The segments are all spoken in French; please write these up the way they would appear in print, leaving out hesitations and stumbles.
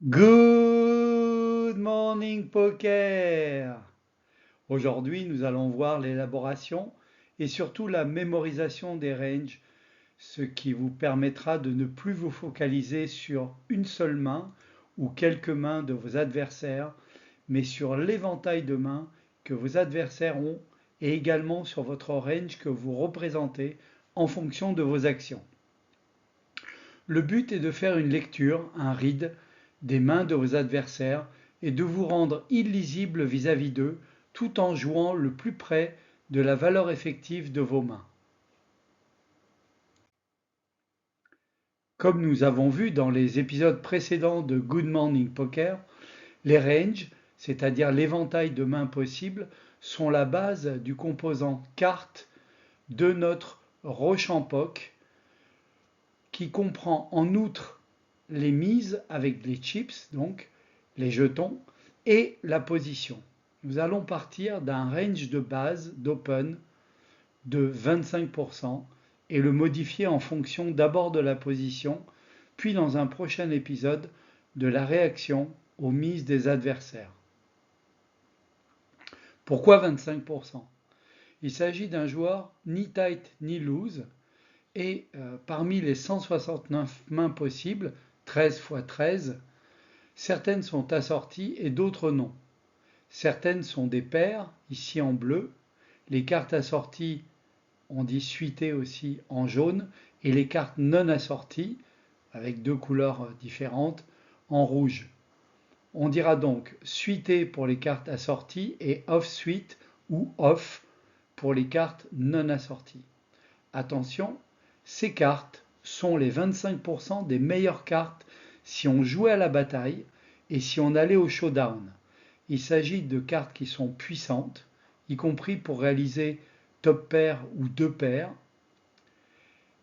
Good morning poker! Aujourd'hui, nous allons voir l'élaboration et surtout la mémorisation des ranges, ce qui vous permettra de ne plus vous focaliser sur une seule main ou quelques mains de vos adversaires, mais sur l'éventail de mains que vos adversaires ont et également sur votre range que vous représentez en fonction de vos actions. Le but est de faire une lecture, un read, des mains de vos adversaires et de vous rendre illisible vis-à-vis d'eux tout en jouant le plus près de la valeur effective de vos mains. Comme nous avons vu dans les épisodes précédents de Good Morning Poker, les ranges, c'est-à-dire l'éventail de mains possibles, sont la base du composant carte de notre Rochampoc qui comprend en outre les mises avec les chips, donc les jetons, et la position. Nous allons partir d'un range de base d'open de 25% et le modifier en fonction d'abord de la position, puis dans un prochain épisode de la réaction aux mises des adversaires. Pourquoi 25%? Il s'agit d'un joueur ni tight ni loose et parmi les 169 mains possibles, 13 x 13, certaines sont assorties et d'autres non. Certaines sont des paires, ici en bleu. Les cartes assorties, on dit suitées aussi en jaune. Et les cartes non assorties, avec deux couleurs différentes, en rouge. On dira donc suité pour les cartes assorties et off-suite ou off pour les cartes non assorties. Attention, ces cartes sont les 25% des meilleures cartes si on jouait à la bataille et si on allait au showdown. Il s'agit de cartes qui sont puissantes, y compris pour réaliser top pair ou deux paires,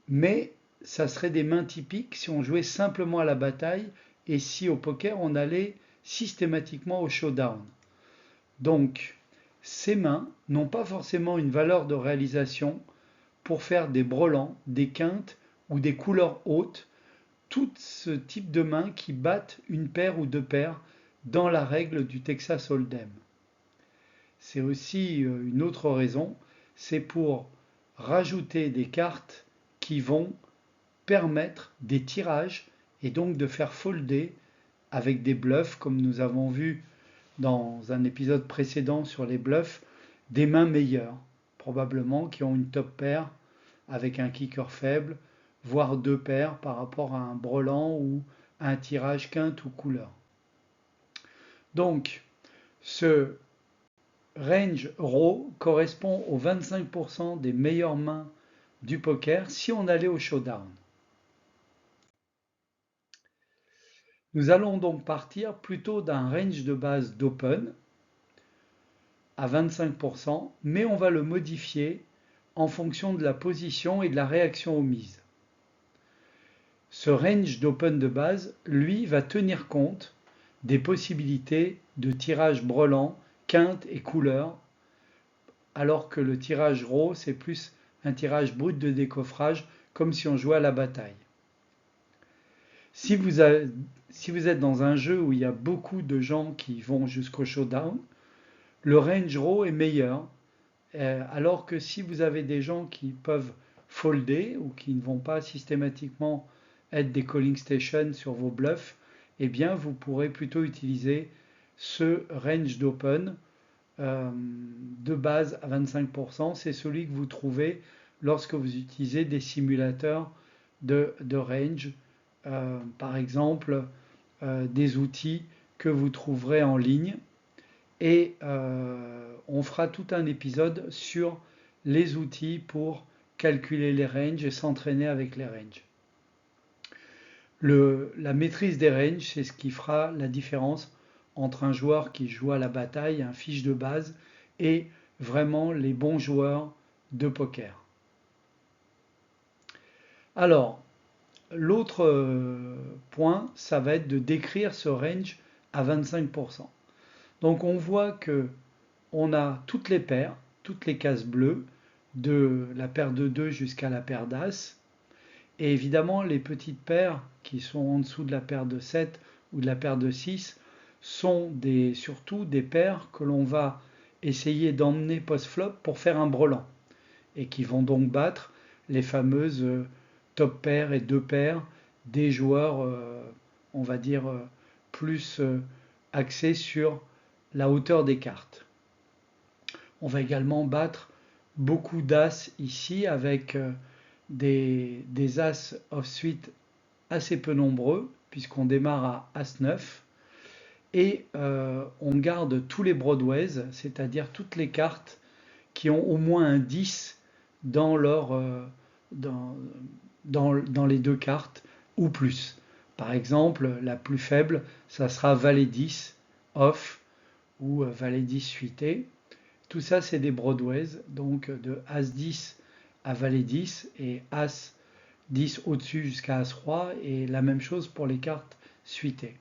mais ça serait des mains typiques si on jouait simplement à la bataille et si au poker on allait systématiquement au showdown. Donc, ces mains n'ont pas forcément une valeur de réalisation pour faire des brelans, des quintes ou des couleurs hautes, tout ce type de mains qui battent une paire ou deux paires dans la règle du Texas Hold'em. C'est aussi une autre raison, c'est pour rajouter des cartes qui vont permettre des tirages et donc de faire folder avec des bluffs, comme nous avons vu dans un épisode précédent sur les bluffs, des mains meilleures, probablement qui ont une top paire avec un kicker faible, voire deux paires par rapport à un brelan ou à un tirage quinte ou couleur. Donc, ce range raw correspond aux 25% des meilleures mains du poker si on allait au showdown. Nous allons donc partir plutôt d'un range de base d'open à 25%, mais on va le modifier en fonction de la position et de la réaction aux mises. Ce range d'open de base, lui, va tenir compte des possibilités de tirage brelan, quinte et couleur, alors que le tirage raw, c'est plus un tirage brut de décoffrage, comme si on jouait à la bataille. Si vous, êtes dans un jeu où il y a beaucoup de gens qui vont jusqu'au showdown, le range raw est meilleur, alors que si vous avez des gens qui peuvent folder ou qui ne vont pas systématiquement être des calling stations sur vos bluffs, eh bien vous pourrez plutôt utiliser ce range d'open de base à 25%. C'est celui que vous trouvez lorsque vous utilisez des simulateurs de range, par exemple des outils que vous trouverez en ligne. Et on fera tout un épisode sur les outils pour calculer les ranges et s'entraîner avec les ranges. La maîtrise des ranges, c'est ce qui fera la différence entre un joueur qui joue à la bataille, un fiche de base, et vraiment les bons joueurs de poker. Alors, l'autre point, ça va être de décrire ce range à 25%. Donc on voit que on a toutes les paires, toutes les cases bleues, de la paire de 2 jusqu'à la paire d'As. Et évidemment, les petites paires qui sont en dessous de la paire de 7 ou de la paire de 6 sont surtout des paires que l'on va essayer d'emmener post-flop pour faire un brelan et qui vont donc battre les fameuses top paires et deux paires des joueurs, on va dire, plus axés sur la hauteur des cartes. On va également battre beaucoup d'as ici avec des as off suite assez peu nombreux puisqu'on démarre à as-9 et on garde tous les broadways, c'est-à-dire toutes les cartes qui ont au moins un 10 dans, dans les deux cartes ou plus. Par exemple, la plus faible, ça sera valet 10 off ou valet 10 suité. Tout ça, c'est des broadways, donc de as 10 à valet 10 et as 10 au-dessus jusqu'à as roi, et la même chose pour les cartes suitées.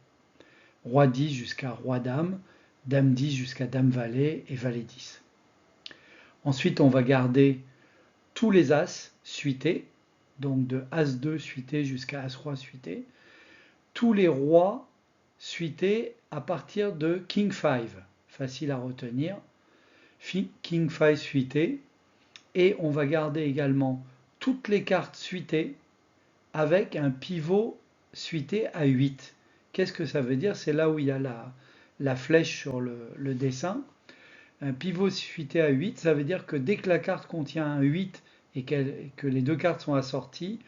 Roi 10 jusqu'à roi dame, dame 10 jusqu'à dame valet et valet 10. Ensuite, on va garder tous les as suités, donc de as2 suité jusqu'à as roi suité, tous les rois suités à partir de king 5, facile à retenir, king 5 suité, et on va garder également toutes les cartes suitées avec un pivot suité à 8. Qu'est-ce que ça veut dire? C'est là où il y a la flèche sur le dessin. Un pivot suité à 8, ça veut dire que dès que la carte contient un 8 et que les deux cartes sont assorties,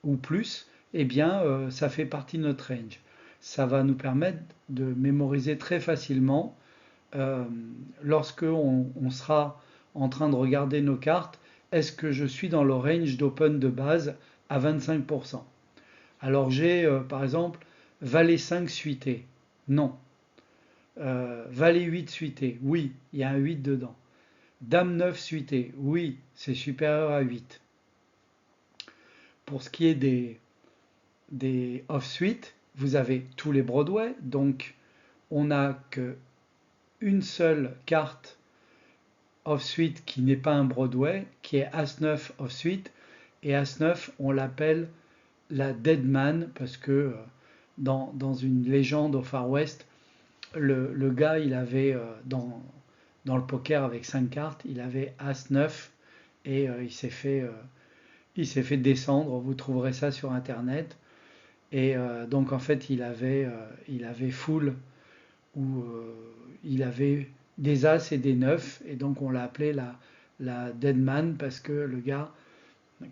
ou plus, eh bien, ça fait partie de notre range. Ça va nous permettre de mémoriser très facilement lorsque on sera en train de regarder nos cartes. Est-ce que je suis dans le range d'open de base à 25%? Alors j'ai, par exemple, valet 5 suité. Non. Valet 8 suité. Oui, il y a un 8 dedans. Dame 9 suité. Oui, c'est supérieur à 8. Pour ce qui est des off-suite, vous avez tous les Broadway, donc on n'a qu'une seule carte off-suite qui n'est pas un Broadway, qui est As-9 off-suite, et As-9, on l'appelle la Dead Man, parce que dans une légende au Far West, le gars, il avait, dans le poker avec 5 cartes, il avait As-9, et il s'est fait descendre, vous trouverez ça sur Internet. Et donc en fait, il avait full où il avait des as et des neufs, et donc on l'a appelé la dead man parce que le gars,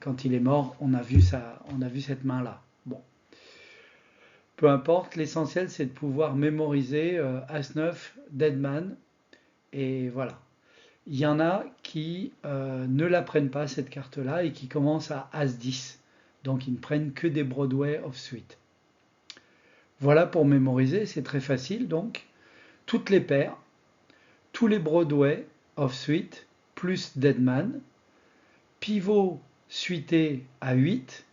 quand il est mort, on a vu cette main-là. Bon, peu importe, l'essentiel c'est de pouvoir mémoriser as-9, dead man, et voilà. Il y en a qui ne la prennent pas cette carte-là et qui commencent à as-10, donc ils ne prennent que des Broadway off suite. Voilà pour mémoriser, c'est très facile donc. Toutes les paires, tous les Broadway off suite, plus Deadman, pivot suité à 8,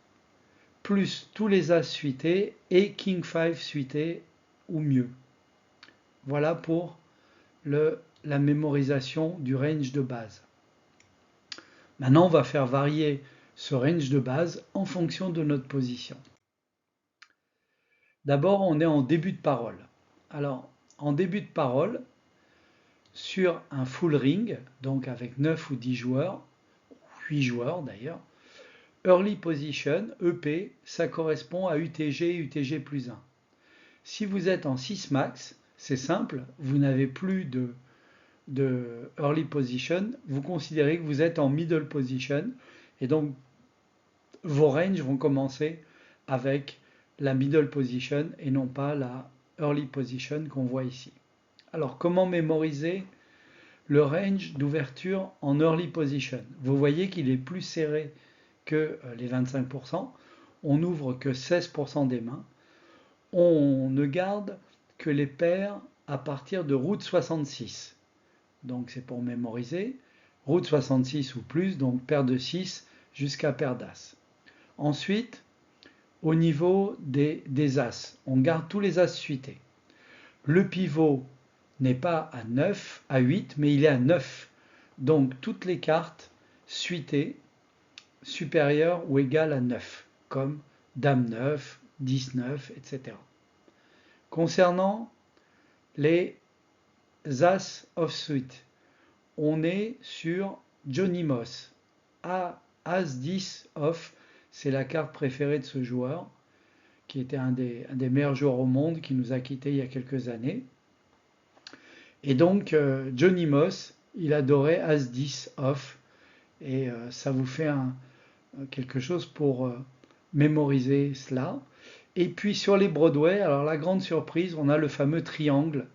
plus tous les As suités et King 5 suité ou mieux. Voilà pour la mémorisation du range de base. Maintenant, on va faire varier ce range de base en fonction de notre position. D'abord, on est en début de parole. Alors, en début de parole, sur un full ring, donc avec 9 ou 10 joueurs, 8 joueurs d'ailleurs, early position, EP, ça correspond à UTG et UTG plus 1. Si vous êtes en 6 max, c'est simple, vous n'avez plus de early position, vous considérez que vous êtes en middle position, et donc vos ranges vont commencer avec la middle position et non pas la early position qu'on voit ici. Alors comment mémoriser le range d'ouverture en early position? Vous voyez qu'il est plus serré que les 25%. On n'ouvre que 16% des mains. On ne garde que les paires à partir de route 66. Donc c'est pour mémoriser. Route 66 ou plus, donc paire de 6 jusqu'à paire d'as. Ensuite, au niveau des as, on garde tous les as suités. Le pivot n'est pas à 9, à 8, mais il est à 9. Donc toutes les cartes suitées supérieures ou égales à 9, comme Dame 9, 10, 9, etc. Concernant les As off-suite, on est sur Johnny Moss. As 10 off, c'est la carte préférée de ce joueur, qui était un des meilleurs joueurs au monde, qui nous a quittés il y a quelques années. Et donc, Johnny Moss, il adorait As 10 off, et ça vous fait quelque chose pour mémoriser cela. Et puis sur les Broadway, alors la grande surprise, on a le fameux triangle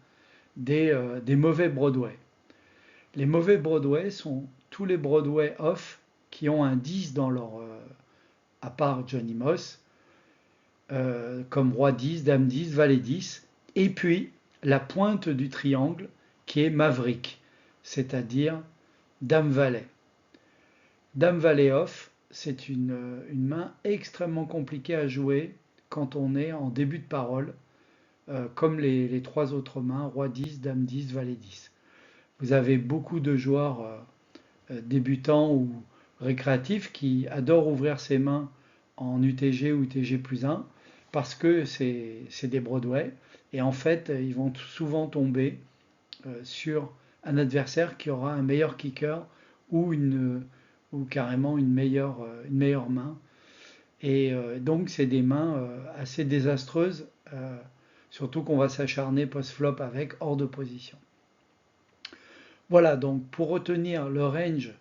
des mauvais Broadway. Les mauvais Broadway sont tous les Broadway off qui ont un 10 dans leur, à part Johnny Moss, comme Roi 10, Dame 10, Valet 10, et puis la pointe du triangle qui est Maverick, c'est-à-dire Dame Valet. Dame Valet off, c'est une main extrêmement compliquée à jouer quand on est en début de parole, comme les trois autres mains, Roi 10, Dame 10, Valet 10. Vous avez beaucoup de joueurs débutants ou récréatifs qui adorent ouvrir ses mains en UTG ou UTG plus 1 parce que c'est des Broadway et en fait ils vont souvent tomber sur un adversaire qui aura un meilleur kicker ou carrément une meilleure main. Et donc c'est des mains assez désastreuses, surtout qu'on va s'acharner post-flop avec hors de position. Voilà, donc pour retenir le range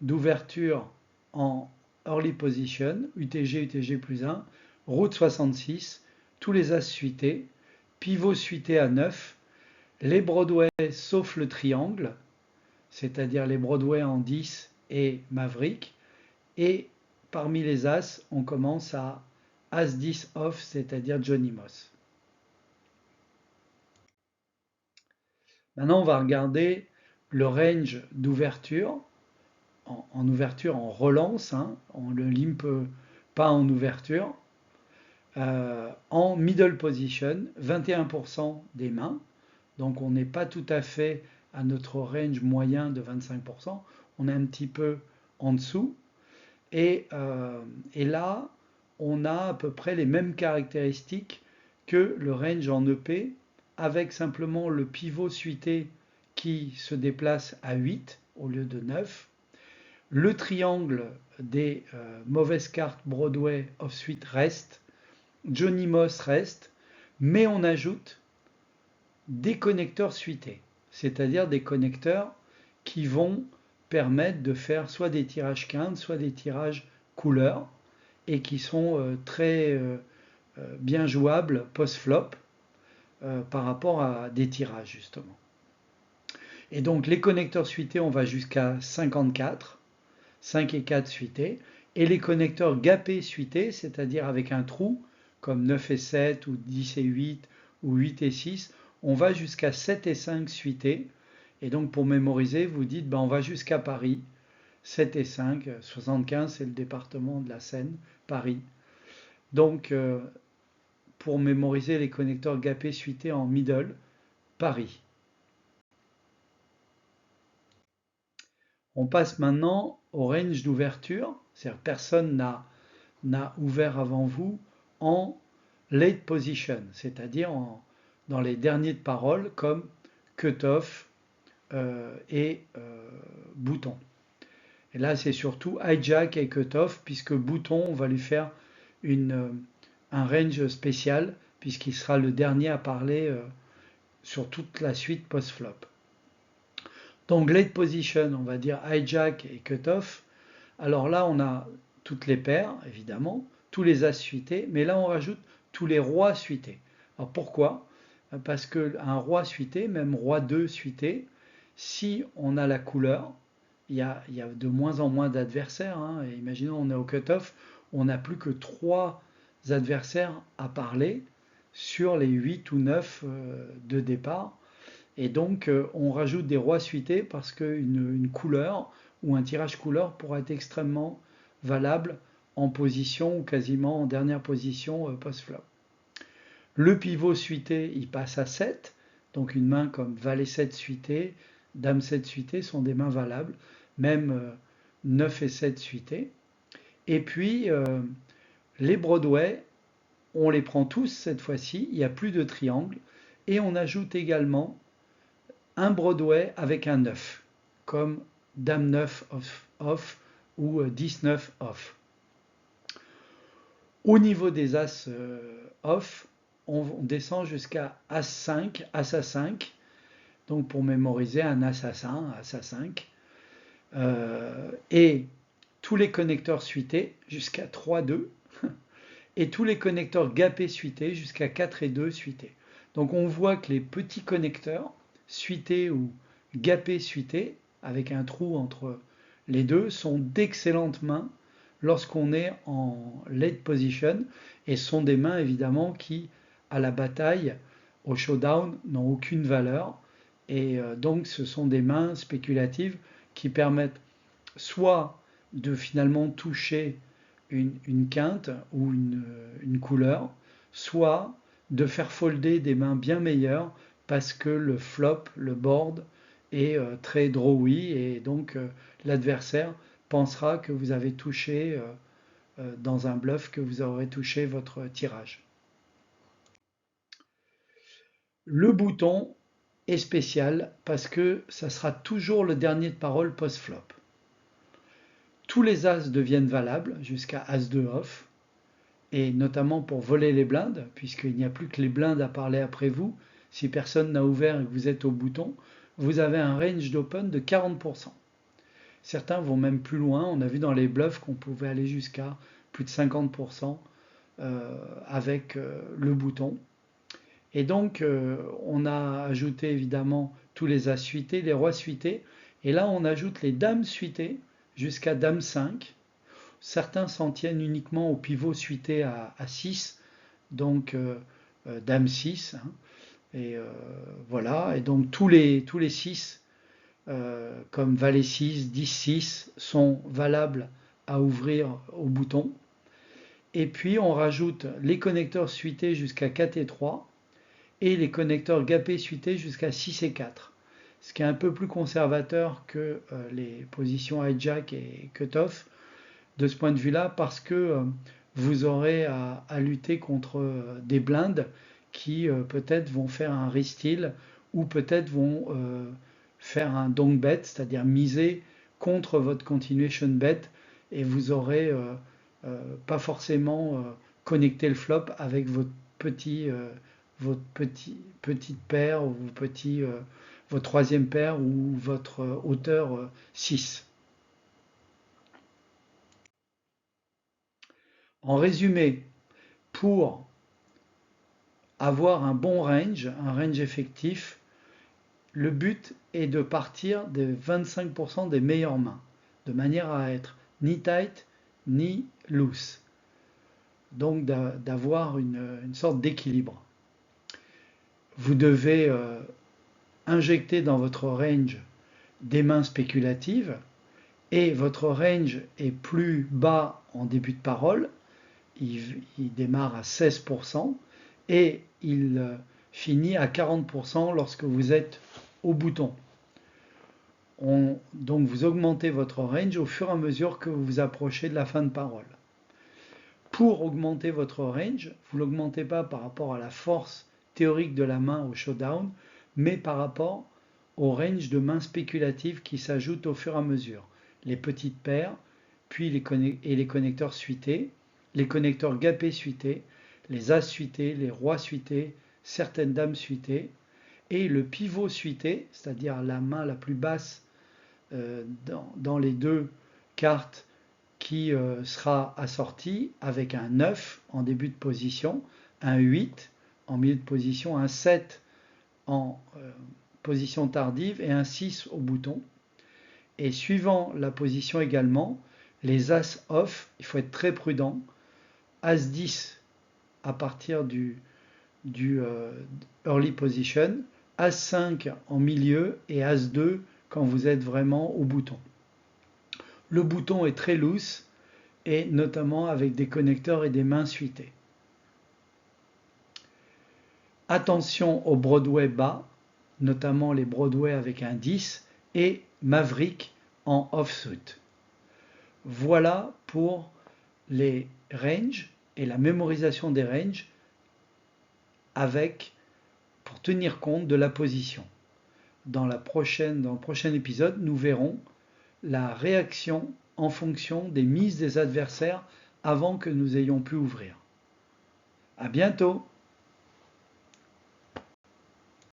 d'ouverture en early position, UTG, UTG plus 1, route 66, tous les as suités, pivot suité à 9, les Broadway sauf le triangle, c'est-à-dire les Broadway en 10 et Maverick, et parmi les as, on commence à as 10 off, c'est-à-dire Johnny Moss. Maintenant, on va regarder le range d'ouverture, en ouverture en relance, hein, on le limpe pas en ouverture, en middle position, 21% des mains, donc on n'est pas tout à fait à notre range moyen de 25%, on est un petit peu en dessous, et là, on a à peu près les mêmes caractéristiques que le range en EP, avec simplement le pivot suité qui se déplace à 8 au lieu de 9. Le triangle des mauvaises cartes Broadway off-suite reste, Johnny Moss reste, mais on ajoute des connecteurs suités, c'est-à-dire des connecteurs qui vont permettre de faire soit des tirages quintes, soit des tirages couleurs, et qui sont très bien jouables post-flop par rapport à des tirages justement. Et donc les connecteurs suités, on va jusqu'à 54, 5 et 4 suités, et les connecteurs gapés suités, c'est-à-dire avec un trou, comme 9 et 7, ou 10 et 8, ou 8 et 6, on va jusqu'à 7 et 5 suités. Et donc pour mémoriser, vous dites, on va jusqu'à Paris, 7 et 5, 75 c'est le département de la Seine, Paris. Donc pour mémoriser les connecteurs gapés suités en middle, Paris. On passe maintenant au range d'ouverture, c'est-à-dire personne n'a ouvert avant vous en late position, c'est-à-dire dans les derniers de parole comme cutoff et bouton. Et là, c'est surtout hijack et cutoff, puisque bouton, on va lui faire un range spécial, puisqu'il sera le dernier à parler sur toute la suite post-flop. Donc, late position, on va dire hijack et cutoff. Alors là, on a toutes les paires, évidemment, tous les as suités, mais là, on rajoute tous les rois suités. Alors pourquoi? Parce qu'un roi suité, même roi 2 suité, si on a la couleur, il y a de moins en moins d'adversaires. Hein, et imaginons, on est au cutoff, on n'a plus que 3 adversaires à parler sur les 8 ou 9 de départ. Et donc, on rajoute des rois suités parce qu'une couleur ou un tirage couleur pourra être extrêmement valable en position ou quasiment en dernière position post-flop. Le pivot suité, il passe à 7. Donc une main comme Valet 7 suité, Dame 7 suité sont des mains valables, même 9 et 7 suité. Et puis les Broadway, on les prend tous cette fois-ci, il n'y a plus de triangle, et on ajoute également un Broadway avec un 9, comme Dame 9 off ou 10-9 off. Au niveau des As off, on descend jusqu'à As-5, As à 5, donc pour mémoriser un As-As-1, As-5, et tous les connecteurs suités jusqu'à 3-2, et tous les connecteurs gapés suités jusqu'à 4 et 2 suités. Donc on voit que les petits connecteurs suités ou gapés suités, avec un trou entre les deux, sont d'excellentes mains lorsqu'on est en late position, et sont des mains évidemment qui, à la bataille, au showdown, n'ont aucune valeur, et donc ce sont des mains spéculatives qui permettent soit de finalement toucher une quinte ou une couleur, soit de faire folder des mains bien meilleures parce que le flop, le board est très drawy, et donc l'adversaire pensera que vous avez touché dans un bluff, que vous aurez touché votre tirage. Le bouton est spécial parce que ça sera toujours le dernier de parole post-flop. Tous les As deviennent valables jusqu'à As-2 off, et notamment pour voler les blindes, puisqu'il n'y a plus que les blindes à parler après vous. Si personne n'a ouvert et que vous êtes au bouton, vous avez un range d'open de 40%. Certains vont même plus loin. On a vu dans les bluffs qu'on pouvait aller jusqu'à plus de 50% avec le bouton. Et donc, on a ajouté évidemment tous les As suités, les Rois suités. Et là, on ajoute les Dames suitées jusqu'à Dame 5. Certains s'en tiennent uniquement au pivot suité à 6, donc Dame 6. Hein, et voilà. Et donc tous les 6, comme Valet 6, 10, 6, sont valables à ouvrir au bouton. Et puis on rajoute les connecteurs suités jusqu'à 4 et 3 et les connecteurs gapés suités jusqu'à 6 et 4. Ce qui est un peu plus conservateur que les positions hijack et cutoff de ce point de vue-là, parce que vous aurez à lutter contre des blindes qui peut-être vont faire un re-steal, ou peut-être vont faire un donk bet, c'est-à-dire miser contre votre continuation bet, et vous aurez pas forcément connecté le flop avec votre petite paire, ou votre troisième paire, ou votre hauteur 6. En résumé, pour avoir un bon range, un range effectif, le but est de partir des 25% des meilleures mains, de manière à être ni tight ni loose. Donc d'avoir une sorte d'équilibre. Vous devez injecter dans votre range des mains spéculatives, et votre range est plus bas en début de parole. Il démarre à 16%, et il finit à 40% lorsque vous êtes au bouton. Donc vous augmentez votre range au fur et à mesure que vous vous approchez de la fin de parole. Pour augmenter votre range, vous ne l'augmentez pas par rapport à la force théorique de la main au showdown, mais par rapport au range de mains spéculatives qui s'ajoutent au fur et à mesure. Les petites paires, puis les connecteurs suités, les connecteurs gapés suités, les As suités, les Rois suités, certaines Dames suitées, et le pivot suité, c'est-à-dire la main la plus basse dans les deux cartes, qui sera assortie avec un 9 en début de position, un 8 en milieu de position, un 7 en position tardive, et un 6 au bouton. Et suivant la position également, les As off, il faut être très prudent. As 10 à partir du early position, As 5 en milieu, et As 2 quand vous êtes vraiment au bouton. Le bouton est très loose, et notamment avec des connecteurs et des mains suitées. Attention au Broadway bas, notamment les Broadway avec un 10 et Maverick en offsuit. Voilà pour les ranges et la mémorisation des ranges pour tenir compte de la position. Dans le prochain épisode, nous verrons la réaction en fonction des mises des adversaires avant que nous ayons pu ouvrir. À bientôt!